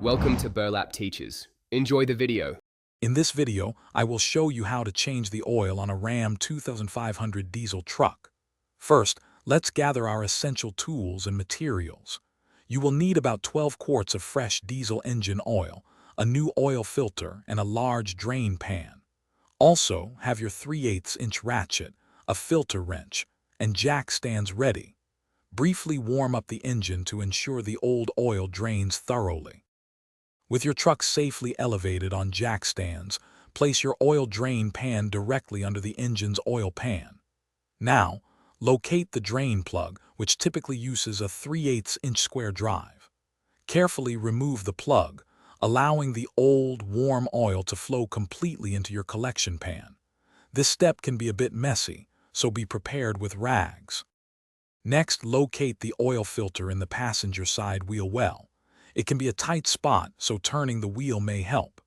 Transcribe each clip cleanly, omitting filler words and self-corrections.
Welcome to Burlap Teachers. Enjoy the video. In this video, I will show you how to change the oil on a Ram 2500 diesel truck. First, let's gather our essential tools and materials. You will need about 12 quarts of fresh diesel engine oil, a new oil filter, and a large drain pan. Also, have your 3/8-inch ratchet, a filter wrench, and jack stands ready. Briefly warm up the engine to ensure the old oil drains thoroughly. With your truck safely elevated on jack stands, place your oil drain pan directly under the engine's oil pan. Now, locate the drain plug, which typically uses a 3/8-inch square drive. Carefully remove the plug, allowing the old, warm oil to flow completely into your collection pan. This step can be a bit messy, so be prepared with rags. Next, locate the oil filter in the passenger side wheel well. It can be a tight spot, so turning the wheel may help.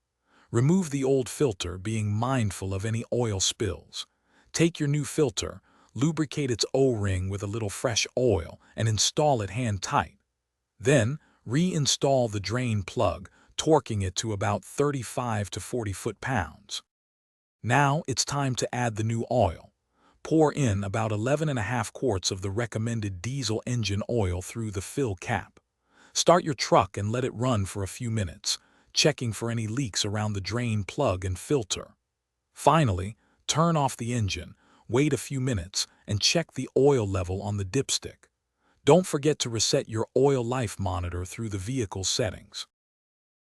Remove the old filter, being mindful of any oil spills. Take your new filter, lubricate its O-ring with a little fresh oil, and install it hand tight. Then, reinstall the drain plug, torquing it to about 35 to 40 foot-pounds. Now it's time to add the new oil. Pour in about 11.5 quarts of the recommended diesel engine oil through the fill cap. Start your truck and let it run for a few minutes, checking for any leaks around the drain plug and filter. Finally, turn off the engine, wait a few minutes, and check the oil level on the dipstick. Don't forget to reset your oil life monitor through the vehicle settings.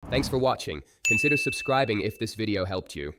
Thanks for watching. Consider subscribing if this video helped you.